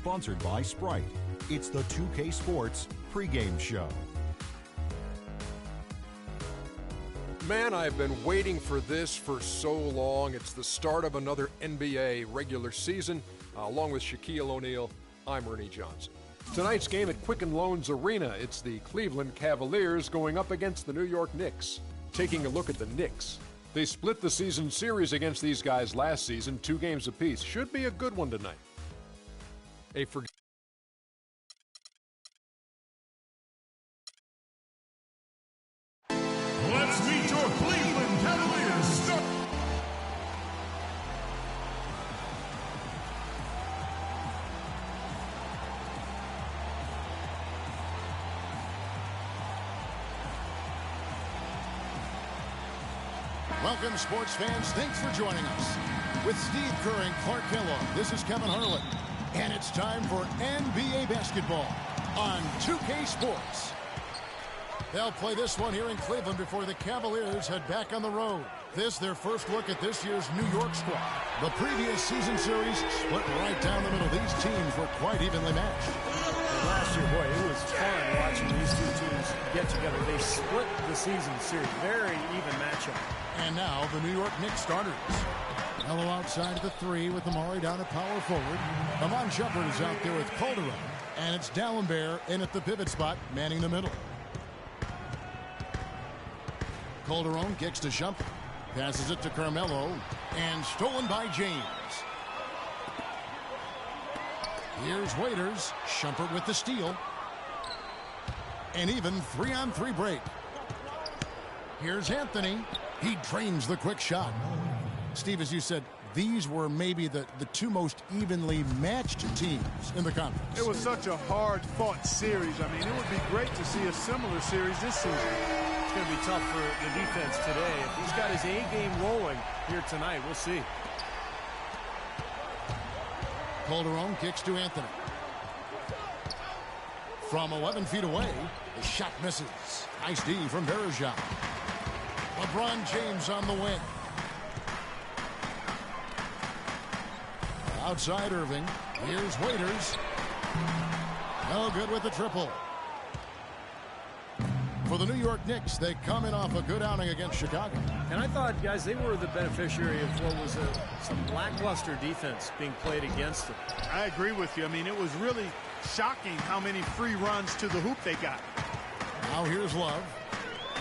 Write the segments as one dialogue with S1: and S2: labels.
S1: Sponsored by Sprite. It's the 2K Sports pregame show.
S2: Man, I've been waiting for this for so long. It's the start of another NBA regular season. Along with Shaquille O'Neal, I'm Ernie Johnson. Tonight's game at Quicken Loans Arena, it's the Cleveland Cavaliers going up against the New York Knicks. Taking a look at the Knicks. They split the season series against these guys last season, 2 games apiece. Should be a good one tonight.
S3: Let's meet your Cleveland Cavaliers.
S4: Welcome, sports fans. Thanks for joining us. With Steve Kerr and Clark Kellogg, this is Kevin Harlan. And it's time for NBA basketball on 2K Sports. They'll play this one here in Cleveland before the Cavaliers head back on the road. This, their first look at this year's New York squad. The previous season series split right down the middle. These teams were quite evenly matched.
S5: And last year, boy, it was fun watching these two teams get together. They split the season series. Very even matchup.
S4: And now the New York Knicks starters. Melo outside the 3 with Amari down at power forward. Amon Shumpert is out there with Calderon. And it's Dallenberg in at the pivot spot, manning the middle. Calderon kicks to Shumpert. Passes it to Carmelo. And stolen by James. Here's Waiters. Shumpert with the steal. An even 3-on-3 break. Here's Anthony. He drains the quick shot. Steve, as you said, these were maybe the two most evenly matched teams in the conference.
S6: It was such a hard-fought series. I mean, it would be great to see a similar series this season.
S5: It's going to be tough for the defense today. If he's got his A-game rolling here tonight, we'll see.
S4: Calderon kicks to Anthony. From 11 feet away, the shot misses. Nice D from Bergeron. LeBron James on the wing. Outside Irving. Here's Waiters. No good with the triple. For the New York Knicks, they come in off a good outing against Chicago.
S5: And I thought, guys, they were the beneficiary of what was some lackluster defense being played against them.
S6: I agree with you. I mean, it was really shocking how many free runs to the hoop they got.
S4: Now here's Love.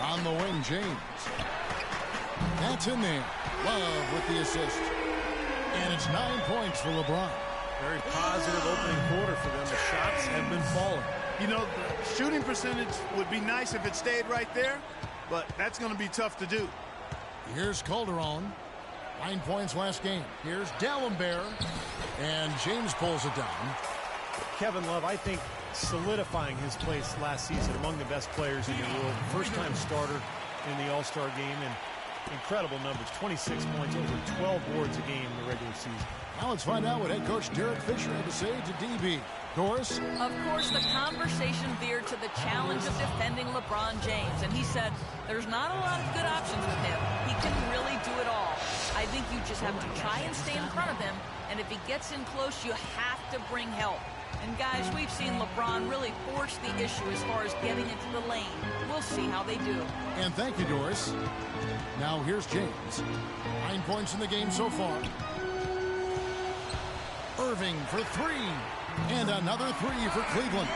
S4: On the wing, James. That's in there. Love with the assist. And it's 9 points for LeBron.
S5: Very positive opening quarter for them. The shots have been falling.
S6: You know, the shooting percentage would be nice if it stayed right there, but that's going to be tough to do.
S4: Here's Calderon. 9 points last game. Here's Dallenberg. And James pulls it down.
S5: Kevin Love, I think, solidifying his place last season among the best players in the world. First-time starter in the All-Star game, and incredible numbers. 26 points, over 12 boards a game in the regular season.
S4: Now let's find out what head coach Derek Fisher had to say to DB. Doris?
S7: Of course, the conversation veered to the challenge of defending LeBron James, and he said there's not a lot of good options with him. He can really do it all. I think you just have to try and stay in front of him, and if he gets in close, you have to bring help. And guys, we've seen LeBron really force the issue as far as getting into the lane. We'll see how they do.
S4: And thank you, Doris. Now here's James. 9 points in the game so far. Irving for 3. And another 3 for Cleveland.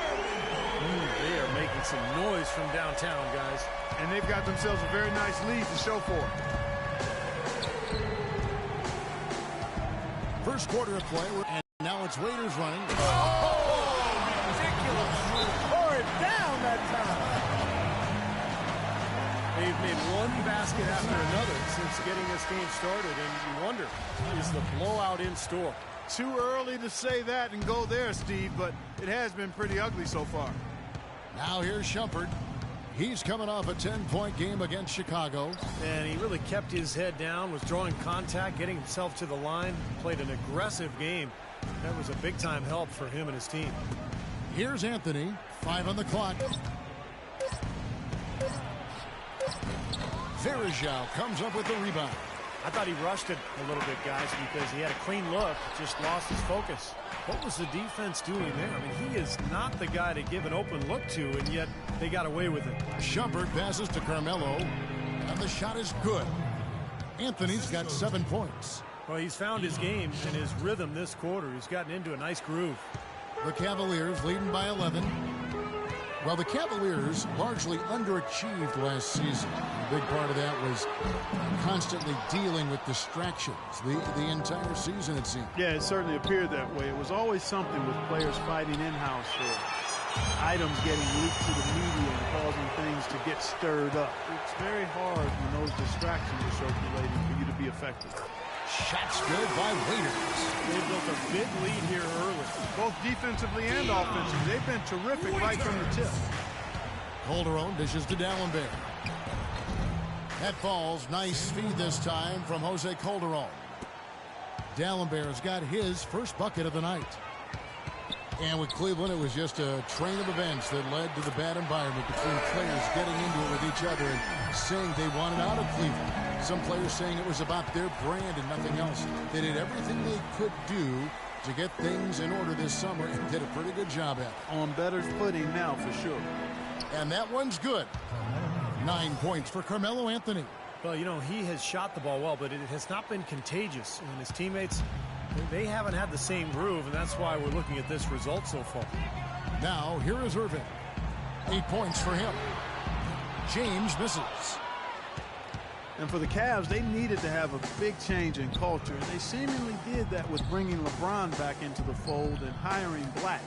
S5: They are making some noise from downtown, guys.
S6: And they've got themselves a very nice lead to show for it.
S4: First quarter of play, and now it's Waiters running.
S5: Ridiculous. Pour it down that time. They've made one basket after another since getting this game started, and you wonder, is the blowout in store?
S6: Too early to say that and go there, Steve, but it has been pretty ugly so far.
S4: Now here's Shumpert. He's coming off a 10-point game against Chicago.
S5: And he really kept his head down, was drawing contact, getting himself to the line, played an aggressive game. That was a big-time help for him and his team.
S4: Here's Anthony. 5 on the clock. Verjao comes up with the rebound.
S5: I thought he rushed it a little bit, guys, because he had a clean look, just lost his focus. What was the defense doing there? I mean, he is not the guy to give an open look to, and yet they got away with it.
S4: Shumpert passes to Carmelo, and the shot is good. Anthony's got 7 points.
S5: Well, he's found his game and his rhythm this quarter. He's gotten into a nice groove.
S4: The Cavaliers leading by 11. Well, the Cavaliers largely underachieved last season. A big part of that was constantly dealing with distractions the entire season, it seemed.
S6: Yeah, it certainly appeared that way. It was always something with players fighting in-house or items getting leaked to the media and causing things to get stirred up. It's very hard when those distractions are circulating for you to be effective.
S4: Shots good by Waiters.
S5: They built a big lead here early.
S6: Both defensively and offensively, they've been terrific right from the tip.
S4: Calderon dishes to D'Alembert. That falls. Nice feed this time from Jose Calderon. D'Alembert's got his first bucket of the night. And with Cleveland, it was just a train of events that led to the bad environment between players getting into it with each other and saying they wanted out of Cleveland. Some players saying it was about their brand and nothing else. They did everything they could do to get things in order this summer and did a pretty good job at it.
S6: On better footing now, for sure.
S4: And that one's good. 9 points for Carmelo Anthony.
S5: Well, you know, he has shot the ball well, but it has not been contagious. And his teammates, they haven't had the same groove, and that's why we're looking at this result so far.
S4: Now, here is Irving. 8 points for him. James misses.
S6: And for the Cavs, they needed to have a big change in culture, and they seemingly did that with bringing LeBron back into the fold and hiring Black.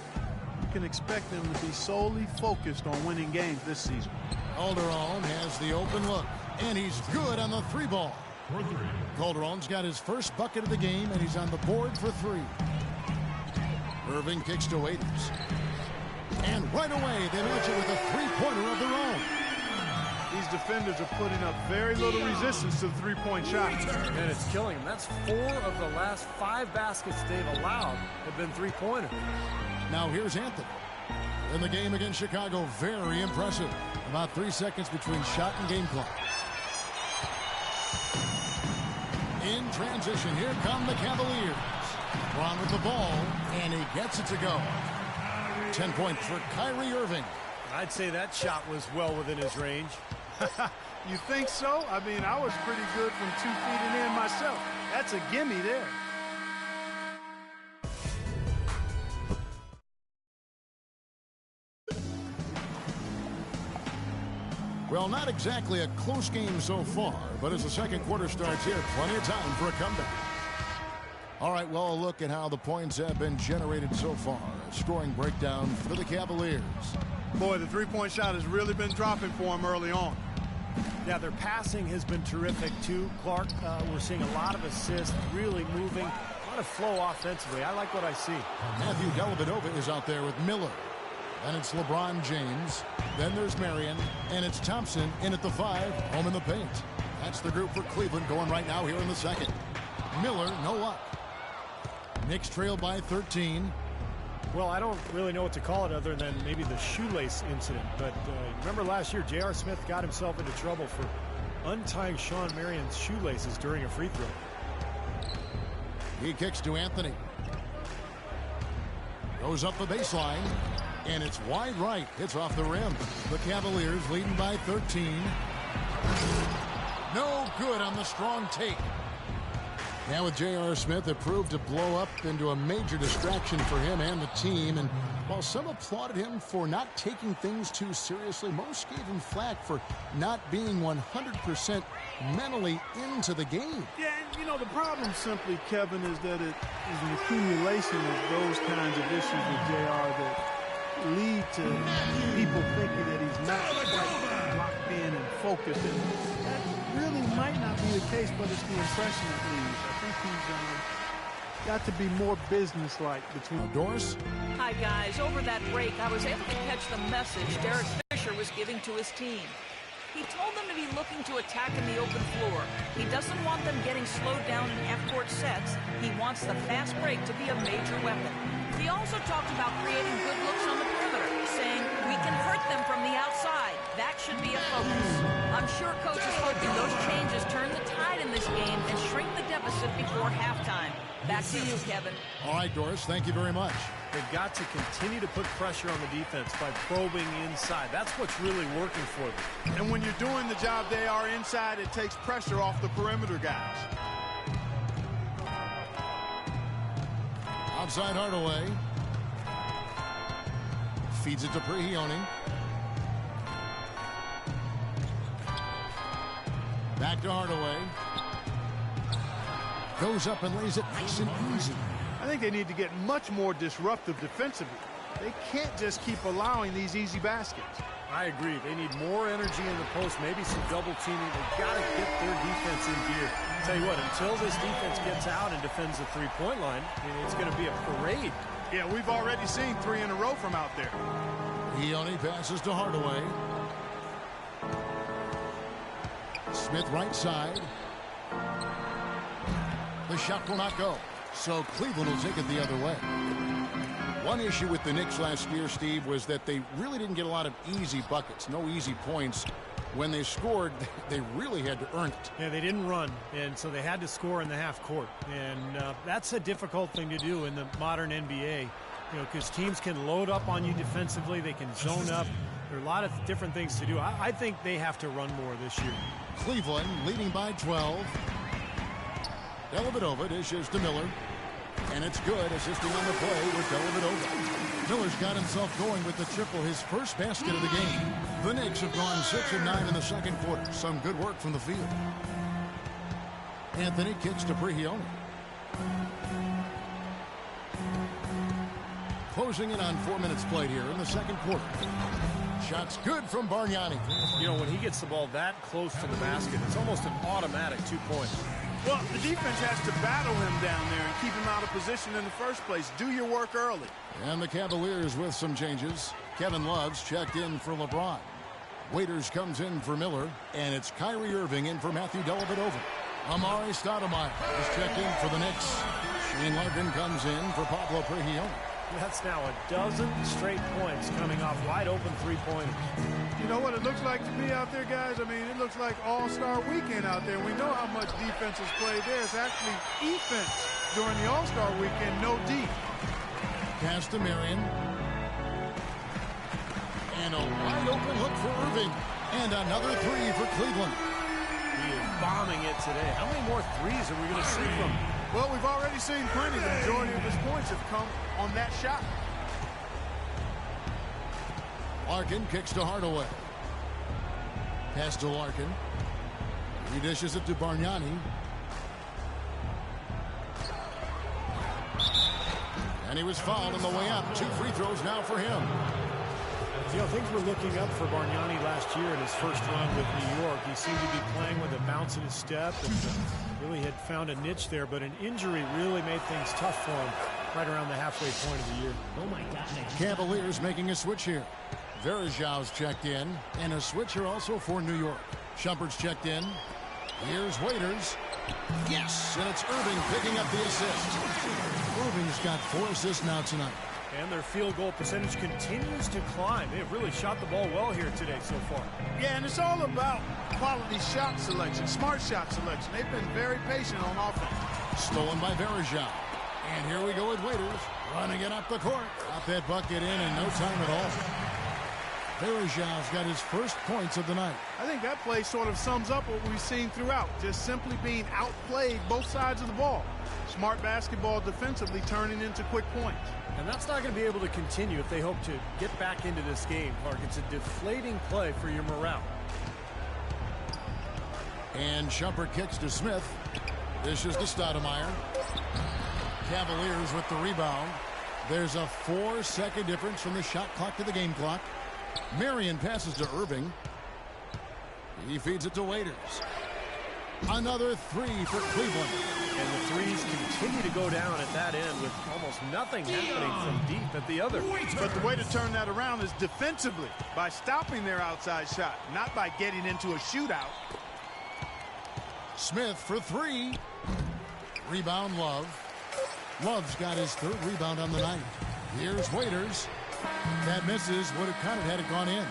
S6: You can expect them to be solely focused on winning games this season.
S4: Calderon has the open look, and he's good on the 3 ball. Calderon's got his first bucket of the game, and he's on the board for 3. Irving kicks to Waiters. And right away, they launch it with a 3-pointer of their own.
S6: These defenders are putting up very little resistance to the 3-point shot.
S5: And it's killing them. That's 4 of the last 5 baskets they've allowed have been 3-pointers.
S4: Now here's Anthony. In the game against Chicago, very impressive. About 3 seconds between shot and game clock. In transition, here come the Cavaliers. LeBron with the ball, and he gets it to go. 10 points for Kyrie Irving.
S5: I'd say that shot was well within his range.
S6: You think so? I mean, I was pretty good from 2 feet and in myself. That's a gimme there.
S4: Well, not exactly a close game so far, but as the second quarter starts here, plenty of time for a comeback. All right, well, a look at how the points have been generated so far. A scoring breakdown for the Cavaliers.
S6: Boy, the 3-point shot has really been dropping for him early on.
S5: Yeah, their passing has been terrific, too. Clark, we're seeing a lot of assists, really moving, a lot of flow offensively. I like what I see.
S4: Matthew Dellavedova is out there with Miller. Then it's LeBron James. Then there's Marion. And it's Thompson in at the 5, home in the paint. That's the group for Cleveland going right now here in the second. Miller, no luck. Knicks trail by 13.
S5: Well, I don't really know what to call it other than maybe the shoelace incident. But remember last year, J.R. Smith got himself into trouble for untying Sean Marion's shoelaces during a free throw.
S4: He kicks to Anthony. Goes up the baseline. And it's wide right. It's off the rim. The Cavaliers leading by 13. No good on the strong take. Now with J.R. Smith, it proved to blow up into a major distraction for him and the team. And while some applauded him for not taking things too seriously, most gave him flack for not being 100% mentally into the game.
S6: Yeah, and you know, the problem simply, Kevin, is that it is an accumulation of those kinds of issues with J.R. that lead to people thinking that he's not quite locked in and focused. And that really might not be the case, but it's the impression it leaves. I think he's got to be more businesslike between.
S4: Doris?
S7: Hi, guys. Over that break, I was able to catch the message Derek Fisher was giving to his team. He told them to be looking to attack in the open floor. He doesn't want them getting slowed down in half-court sets. He wants the fast break to be a major weapon. He also talked about creating good looks on the perimeter, saying we can hurt them from the outside. That should be a focus. I'm sure Coach is hoping those changes turn the tide in this game and shrink the deficit before halftime. Back to you, Kevin.
S4: All right, Doris, thank you very much.
S5: They've got to continue to put pressure on the defense by probing inside. That's what's really working for them.
S6: And when you're doing the job they are inside, it takes pressure off the perimeter guys.
S4: Outside Hardaway. Feeds it to Prigioni. Back to Hardaway. Goes up and lays it nice and easy.
S6: I think they need to get much more disruptive defensively. They can't just keep allowing these easy baskets.
S5: I agree. They need more energy in the post, maybe some double teaming. They've got to get their defense in gear. Tell you what, until this defense gets out and defends the three-point line, it's going to be a parade.
S6: Yeah, we've already seen 3 in a row from out there.
S4: He only passes to Hardaway. Smith right side. The shot will not go. So Cleveland will take it the other way. One issue with the Knicks last year, Steve, was that they really didn't get a lot of easy buckets, no easy points. When they scored, they really had to earn it.
S5: Yeah, they didn't run, and so they had to score in the half court. And that's a difficult thing to do in the modern NBA, because teams can load up on you defensively. They can zone up. There are a lot of different things to do. I think they have to run more this year.
S4: Cleveland leading by 12. Dellavedova dishes to Miller. And it's good, assisting on the play with Dellavedova. Miller's got himself going with the triple, his first basket of the game. The Knicks have gone 6 of 9 in the second quarter. Some good work from the field. Anthony kicks to Prigioni. Closing in on 4 minutes played here in the second quarter. Shots good from Bargnani.
S5: When he gets the ball that close to the basket, it's almost an automatic 2-point.
S6: Well, the defense has to battle him down there and keep him out of position in the first place. Do your work early.
S4: And the Cavaliers with some changes. Kevin Love's checked in for LeBron. Waiters comes in for Miller, and it's Kyrie Irving in for Matthew Dellavedova. Amari Stoudemire is checked in for the Knicks. Shane Larkin comes in for Pablo Prigioni.
S5: That's now a dozen straight points coming off wide open three-pointers.
S6: You know what it looks like to me out there, guys? I mean, it looks like All-Star Weekend out there. We know how much defense is played there. It's actually defense during the All-Star Weekend, no D.
S4: Pass to Marion. And a wide open look for Irving. And another three for Cleveland.
S5: He is bombing it today. How many more threes are we going to see from him?
S6: Well, we've already seen plenty. The majority of his points have come on that shot.
S4: Larkin kicks to Hardaway. Pass to Larkin. He dishes it to Bargnani. And he was fouled on the way up. 2 free throws now for him.
S5: Things were looking up for Bargnani last year in his first run with New York. He seemed to be playing with a bounce in his step and really had found a niche there, but an injury really made things tough for him right around the halfway point of the year.
S7: Oh, my God.
S4: Cavaliers making a switch here. Verajau's checked in, and a switcher also for New York. Shumpert's checked in. Here's Waiters. Yes, and it's Irving picking up the assist. Irving's got 4 assists now tonight.
S5: And their field goal percentage continues to climb. They have really shot the ball well here today so far.
S6: Yeah, and it's all about quality shot selection, smart shot selection. They've been very patient on offense.
S4: Stolen by Verajau. And here we go with Waiters. Running it up the court. Got that bucket in no time at all. Verajau's got his first points of the night.
S6: I think that play sort of sums up what we've seen throughout. Just simply being outplayed both sides of the ball. Smart basketball defensively turning into quick points.
S5: And that's not going to be able to continue if they hope to get back into this game, Clark. It's a deflating play for your morale.
S4: And Shumpert kicks to Smith. This is to Stoudemire. Cavaliers with the rebound. There's a 4-second difference from the shot clock to the game clock. Marion passes to Irving. He feeds it to Waiters. Another 3 for Cleveland.
S5: And the threes continue to go down at that end with almost nothing happening from deep at the other.
S6: But the way to turn that around is defensively, by stopping their outside shot, not by getting into a shootout.
S4: Smith for 3. Rebound Love. Love's got his 3rd rebound on the night. Here's Waiters. That misses. Would have counted had it gone in.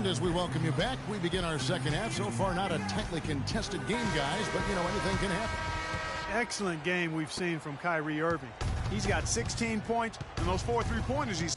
S4: And as we welcome you back, we begin our second half. So far, not a tightly contested game, guys, but, you know, anything can happen.
S6: Excellent game we've seen from Kyrie Irving.
S3: He's got 16 points, and those 4 3-pointers he's...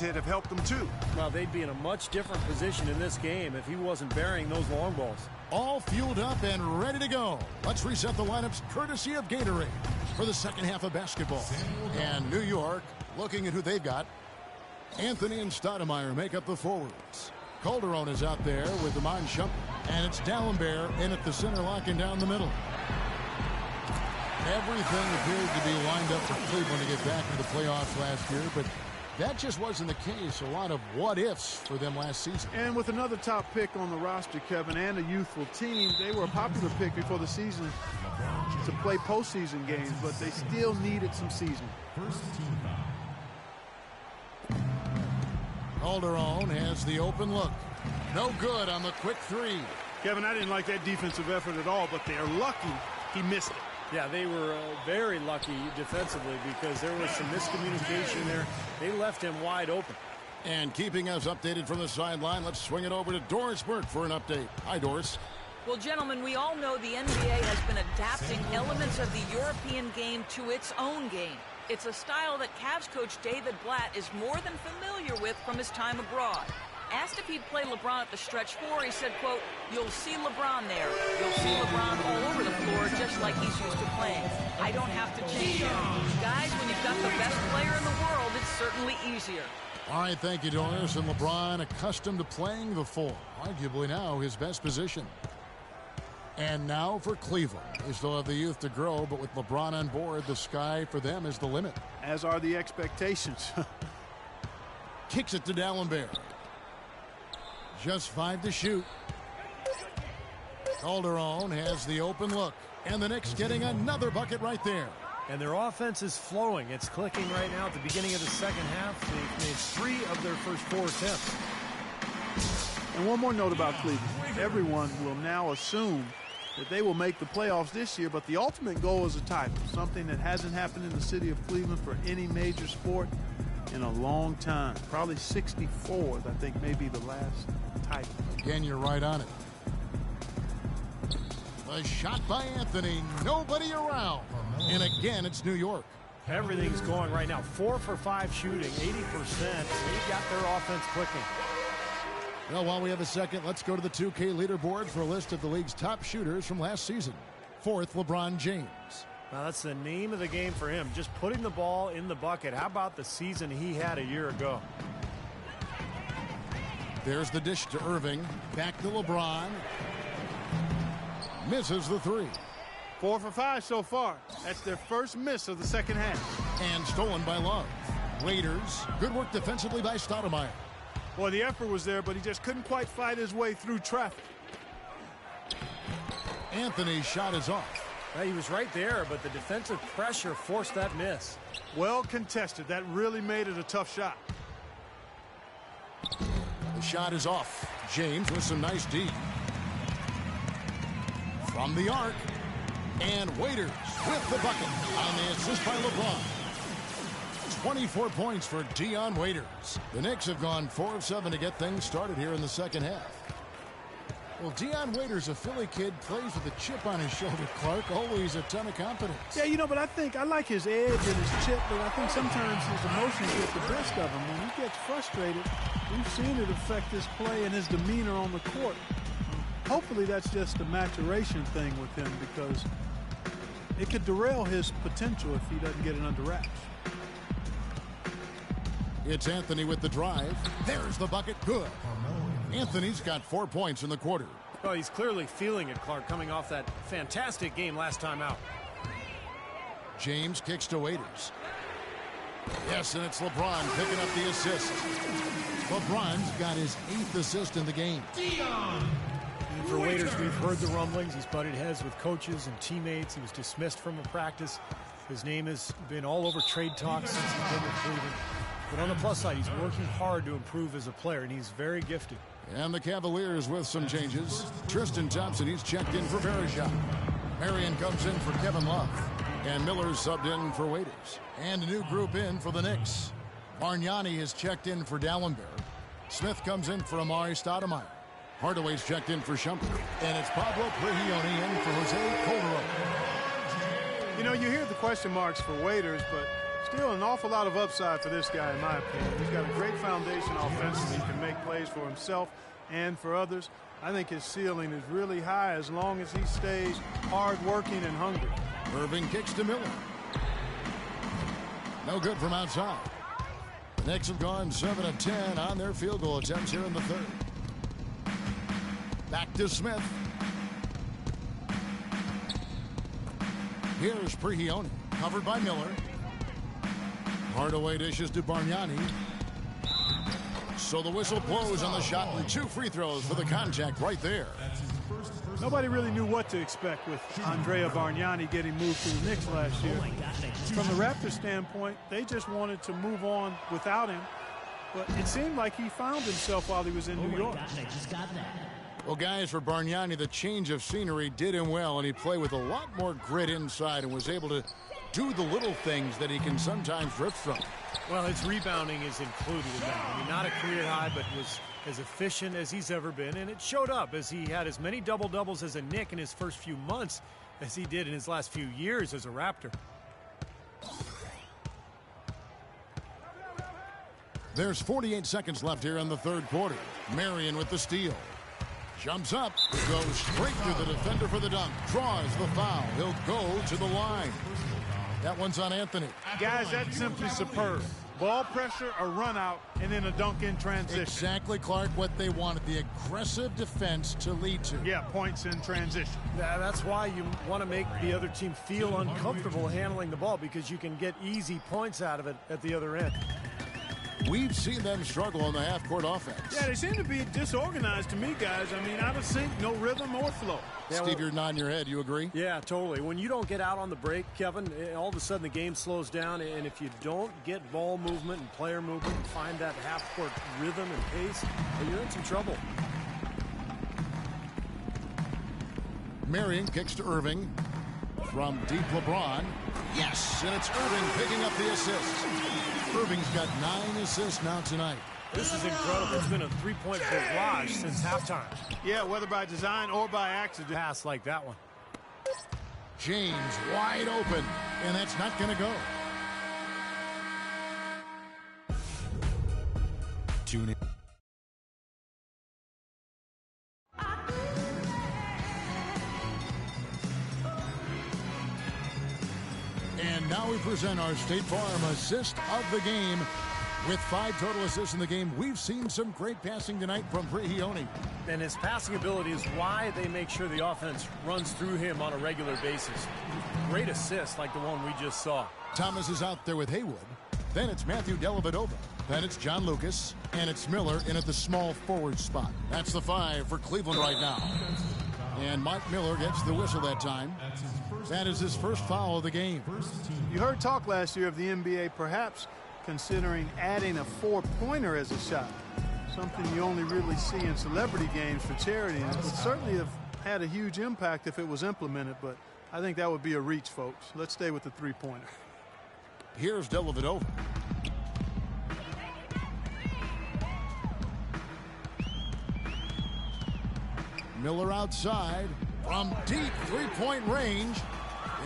S3: have helped them too.
S5: Well, they'd be in a much different position in this game if he wasn't burying those long balls.
S4: All fueled up and ready to go. Let's reset the lineups courtesy of Gatorade for the second half of basketball. And New York, looking at who they've got. Anthony and Stoudemire make up the forwards. Calderon is out there with Iman Shumpert. And it's D'Alembert in at the center, locking down the middle. Everything appeared to be lined up for Cleveland to get back into the playoffs last year, but that just wasn't the case. A lot of what-ifs for them last season.
S6: And with another top pick on the roster, Kevin, and a youthful team, they were a popular pick before the season to play postseason games, but they still needed some seasoning.
S4: Calderon has the open look. No good on the quick three.
S6: Kevin, I didn't like that defensive effort at all, but they're lucky he missed it.
S5: Yeah, they were very lucky defensively because there was some miscommunication there. They left him wide open.
S4: And keeping us updated from the sideline, let's swing it over to Doris Burke for an update. Hi, Doris.
S7: Well, gentlemen, we all know the NBA has been adapting elements of the European game to its own game. It's a style that Cavs coach David Blatt is more than familiar with from his time abroad. Asked if he'd play LeBron at the stretch four, he said, quote, "You'll see LeBron there. You'll see LeBron all over the floor just like he's used to playing. I don't have to change it. Guys, when you've got the best player in the world, it's certainly easier."
S4: All right, thank you, Doris. And LeBron accustomed to playing the four, arguably now his best position. And now for Cleveland. They still have the youth to grow, but with LeBron on board, the sky for them is the limit.
S6: As are the expectations.
S4: Kicks it to D'Alembert. Just 5 to shoot. Calderon has the open look. And the Knicks getting another bucket right there.
S5: And their offense is flowing. It's clicking right now at the beginning of the second half. They've made 3 of their first 4 attempts.
S6: And one more note about Cleveland. Everyone will now assume that they will make the playoffs this year, but the ultimate goal is a title, something that hasn't happened in the city of Cleveland for any major sport in a long time. Probably 64th, I think, may be the last title.
S4: Again, you're right on it. A shot by Anthony. Nobody around. And again, it's New York.
S5: Everything's going right now. 4 for 5 shooting, 80%. They've got their offense clicking.
S4: Well, while we have a second, let's go to the 2K leaderboard for a list of the league's top shooters from last season. 4th, LeBron James.
S5: Now, that's the name of the game for him, just putting the ball in the bucket. How about the season he had a year ago?
S4: There's the dish to Irving. Back to LeBron. Misses the 3.
S6: 4 for 5 so far. That's their first miss of the second half.
S4: And stolen by Love. Waiters. Good work defensively by Stoudemire.
S6: Boy, the effort was there, but he just couldn't quite fight his way through traffic.
S4: Anthony's shot is off.
S5: Well, he was right there, but the defensive pressure forced that miss.
S6: Well contested. That really made it a tough shot.
S4: The shot is off. James with some nice D. From the arc. And Waiters with the bucket on the assist by LeBron. 24 points for Dion Waiters. The Knicks have gone 4 of 7 to get things started here in the second half. Well, Dion Waiters, a Philly kid, plays with a chip on his shoulder, Clark. Always a ton of confidence.
S6: Yeah, you know, but I like his edge and his chip, but I think sometimes his emotions get the best of him. When he gets frustrated, we've seen it affect his play and his demeanor on the court. Hopefully that's just a maturation thing with him, because it could derail his potential if he doesn't get it under wraps.
S4: It's Anthony with the drive. There's the bucket. Good. Anthony's got 4 points in the quarter.
S5: Well, he's clearly feeling it, Clark, coming off that fantastic game last time out.
S4: James kicks to Waiters. Yes, and it's LeBron picking up the assist. LeBron's got his 8th assist in the game.
S5: And for Waiters, we've heard the rumblings. He's butted heads with coaches and teammates. He was dismissed from a practice. His name has been all over trade talks since he's been with Cleveland. But on the plus side, he's working hard to improve as a player, and he's very gifted.
S4: And the Cavaliers with some changes. Tristan Thompson, he's checked in for Verishak. Marion comes in for Kevin Love. And Miller's subbed in for Waiters. And a new group in for the Knicks. Bargnani is checked in for Dallenberg. Smith comes in for Amari Stoudemire. Hardaway's checked in for Shumpert. And it's Pablo Prigioni in for Jose Calderon.
S6: You know, you hear the question marks for Waiters, but still an awful lot of upside for this guy, in my opinion. He's got a great foundation offensively. He can make plays for himself and for others. I think his ceiling is really high as long as he stays hard-working and hungry.
S4: Irving kicks to Miller. No good from outside. The Knicks have gone 7 of 10 on their field goal attempts here in the third. Back to Smith. Here's Prigioni, covered by Miller. Hardaway dishes to Bargnani. So the whistle blows on the shot and 2 free throws for the contact right there.
S6: Nobody really knew what to expect with Andrea Bargnani getting moved to the Knicks last year. From the Raptors standpoint, they just wanted to move on without him. But it seemed like he found himself while he was in New York.
S4: Well, guys, for Bargnani, the change of scenery did him well, and he played with a lot more grit inside and was able to do the little things that he can sometimes drift from.
S5: Well, his rebounding is included in that. I mean, not a career high, but was as efficient as he's ever been, and it showed up as he had as many double-doubles as a Knick in his first few months as he did in his last few years as a Raptor.
S4: There's 48 seconds left here in the third quarter. Marion with the steal. Jumps up, goes straight through the defender for the dunk, draws the foul. He'll go to the line. That one's on Anthony.
S6: Guys, that's simply superb. Ball pressure, a run out, and then a dunk in transition.
S4: Exactly, Clark, what they wanted, the aggressive defense to lead to.
S6: Yeah, points in transition.
S5: Yeah, that's why you want to make the other team feel uncomfortable handling the ball, because you can get easy points out of it at the other end.
S4: We've seen them struggle on the half-court offense.
S6: Yeah, they seem to be disorganized to me, guys. I mean, out of sync, no rhythm or flow.
S4: Yeah, Steve, you're nodding your head. You agree?
S5: Yeah, totally. When you don't get out on the break, Kevin, all of a sudden the game slows down, and if you don't get ball movement and player movement and find that half-court rhythm and pace, you're in some trouble.
S4: Marion kicks to Irving from deep LeBron. Yes, and it's Irving picking up the assist. Irving's got 9 assists now tonight.
S5: This is incredible. It's been a three-point barrage since halftime.
S6: Yeah, whether by design or by accident.
S5: Pass like that one.
S4: James wide open, and that's not going to go. Tune in. And now we present our State Farm assist of the game. With 5 total assists in the game, we've seen some great passing tonight from Prigioni.
S5: And his passing ability is why they make sure the offense runs through him on a regular basis. Great assists like the one we just saw.
S4: Thomas is out there with Haywood. Then it's Matthew Dellavedova. Then it's John Lucas. And it's Miller in at the small forward spot. That's the 5 for Cleveland right now. And Mike Miller gets the whistle that time. That is his first foul of the game.
S6: You heard talk last year of the NBA perhaps considering adding a 4-pointer as a shot. Something you only really see in celebrity games for charity. And it would certainly have had a huge impact if it was implemented, but I think that would be a reach, folks. Let's stay with the 3-pointer.
S4: Here's Dellavedova. Miller outside from deep 3-point range.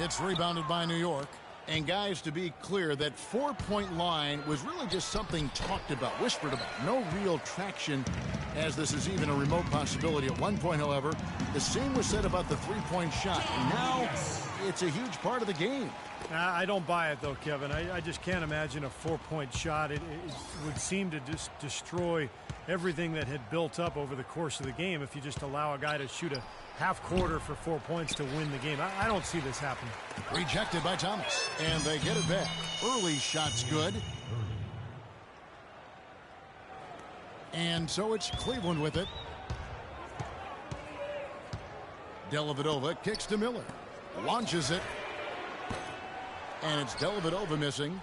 S4: It's rebounded by New York. And guys, to be clear, that 4-point line was really just something talked about, whispered about. No real traction as this is even a remote possibility. At one point, however, the same was said about the 3-point shot. And now it's a huge part of the game.
S5: I don't buy it, though, Kevin. I just can't imagine a 4-point shot. It would seem to just destroy everything that had built up over the course of the game if you just allow a guy to shoot a half quarter for 4 points to win the game. I don't see this happening.
S4: Rejected by Thomas, and they get it back. Early shot's good. And so it's Cleveland with it. Dellavedova kicks to Miller. Launches it. And it's Dellavedova missing.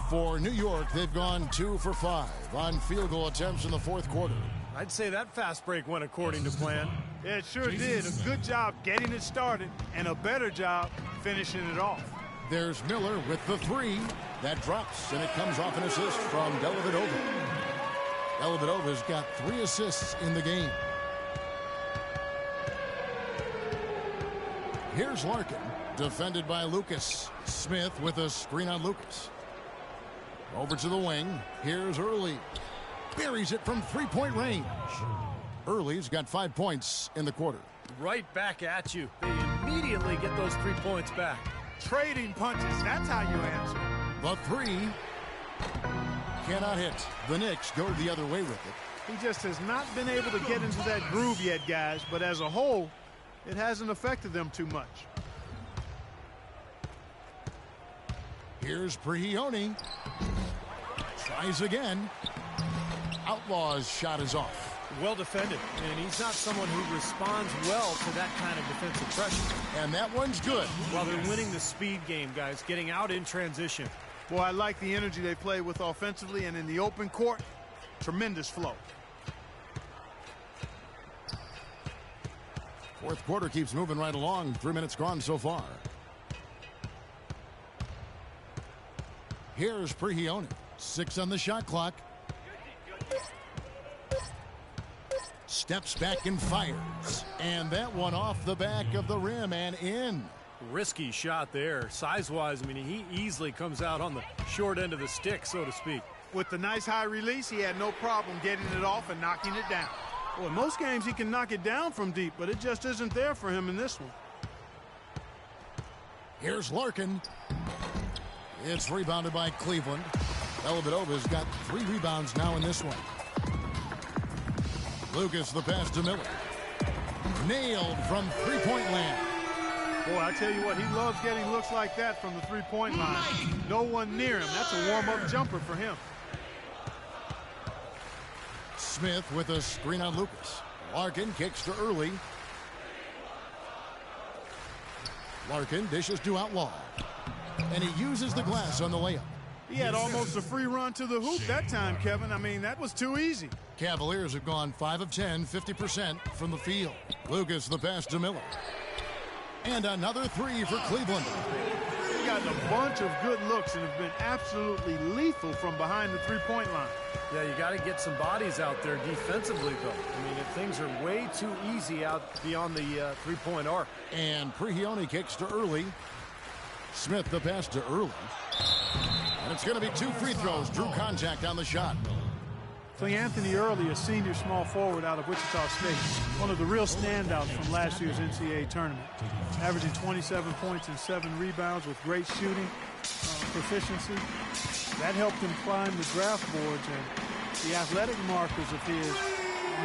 S4: For New York, they've gone 2 for 5 on field goal attempts in the fourth quarter.
S5: I'd say that fast break went according to plan.
S6: Yeah, it sure did. A good job getting it started and a better job finishing it off.
S4: There's Miller with the 3. That drops, and it comes off an assist from Dellavedova. Dellavedova's got 3 assists in the game. Here's Larkin, defended by Lucas. Smith with a screen on Lucas. Over to the wing. Here's Early. Buries it from 3-point range. Early's got 5 points in the quarter.
S5: Right back at you. They immediately get those 3 points back.
S6: Trading punches, that's how you answer.
S4: The 3 cannot hit. The Knicks go the other way with it.
S6: He just has not been able to get into that groove yet, guys, but as a whole, it hasn't affected them too much.
S4: Here's Prigioni. Tries again. Outlaw's shot is off.
S5: Well defended, and he's not someone who responds well to that kind of defensive pressure.
S4: And that one's good.
S5: Well, they're winning the speed game, guys, getting out in transition.
S6: Boy, I like the energy they play with offensively, and in the open court, tremendous flow.
S4: Fourth quarter keeps moving right along. 3 minutes gone so far. Here's Prigioni. 6 on the shot clock. Steps back and fires. And that one off the back of the rim and in.
S5: Risky shot there. Size-wise, I mean, he easily comes out on the short end of the stick, so to speak.
S6: With the nice high release, he had no problem getting it off and knocking it down. Well, in most games, he can knock it down from deep, but it just isn't there for him in this one.
S4: Here's Larkin. It's rebounded by Cleveland. Dellavedova's got 3 rebounds now in this one. Lucas the pass to Miller. Nailed from 3-point land.
S6: Boy, I tell you what, he loves getting looks like that from the 3-point line. No one near him. That's a warm-up jumper for him.
S4: Smith with a screen on Lucas. Larkin kicks to Early. Larkin dishes to Outlaw. And he uses the glass on the layup.
S6: He had almost a free run to the hoop that time, Kevin. I mean, that was too easy.
S4: Cavaliers have gone 5 of 10, 50% from the field. Lucas the pass to Miller. And another 3 for Cleveland.
S6: They've gotten a bunch of good looks and have been absolutely lethal from behind the 3-point line.
S5: Yeah, you got to get some bodies out there defensively, though. I mean, if things are way too easy out beyond the 3-point arc.
S4: And Prigioni kicks to Early. Smith the pass to Early. And it's going to be 2 free throws. Drew contact on the shot.
S6: Anthony Early, a senior small forward out of Wichita State, one of the real standouts from last year's NCAA tournament, averaging 27 points and 7 rebounds with great shooting proficiency. That helped him climb the draft boards, and the athletic markers of his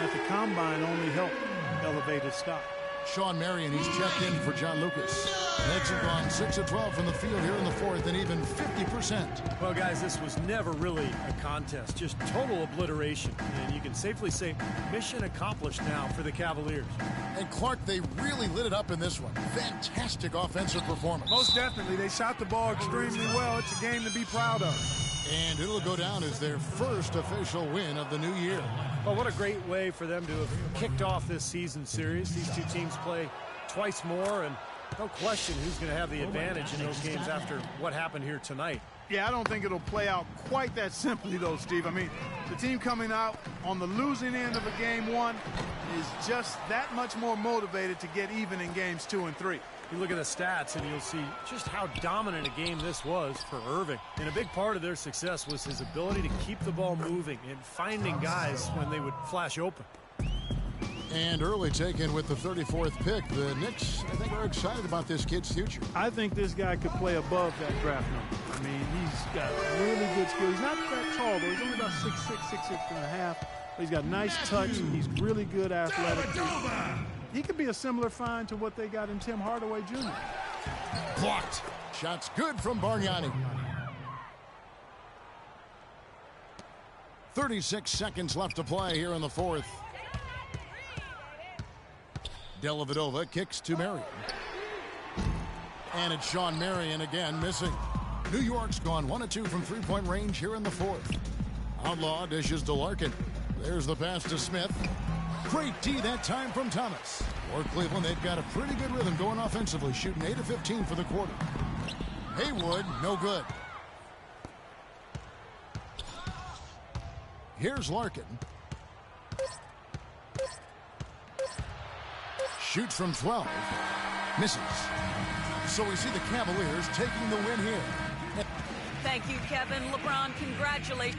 S6: at the combine only helped elevate his stock.
S4: Sean Marion, he's checked in for John Lucas. Knicks have gone 6 of 12 from the field here in the fourth, and even 50%.
S5: Well, guys, this was never really a contest, just total obliteration. And you can safely say mission accomplished now for the Cavaliers.
S4: And Clark, they really lit it up in this one. Fantastic offensive performance.
S6: Most definitely. They shot the ball extremely well. It's a game to be proud of.
S4: And it'll go down as their first official win of the new year.
S5: Well, what a great way for them to have kicked off this season series. These two teams play twice more, and no question who's going to have the advantage in those games after what happened here tonight.
S6: Yeah, I don't think it'll play out quite that simply, though, Steve. I mean, the team coming out on the losing end of a game 1 is just that much more motivated to get even in games 2 and 3.
S5: You look at the stats, and you'll see just how dominant a game this was for Irving. And a big part of their success was his ability to keep the ball moving and finding guys when they would flash open.
S4: And early taken with the 34th pick. The Knicks, I think, are excited about this kid's future.
S6: I think this guy could play above that draft number. I mean, he's got really good skill. He's not that tall, though. He's only about 6'6", 6'6.5". But he's got nice touch. He's really good athletically. He could be a similar find to what they got in Tim Hardaway Jr.
S4: Blocked. Shots good from Bargnani. 36 seconds left to play here in the fourth. Dellavedova kicks to Marion. And it's Sean Marion again missing. New York's gone 1 of 2 from three-point range here in the fourth. Outlaw dishes to Larkin. There's the pass to Smith. Great D that time from Thomas. For Cleveland, they've got a pretty good rhythm going offensively, shooting 8 of 15 for the quarter. Haywood, no good. Here's Larkin. Shoots from 12. Misses. So we see the Cavaliers taking the win here.
S7: Thank you, Kevin. LeBron, congratulations.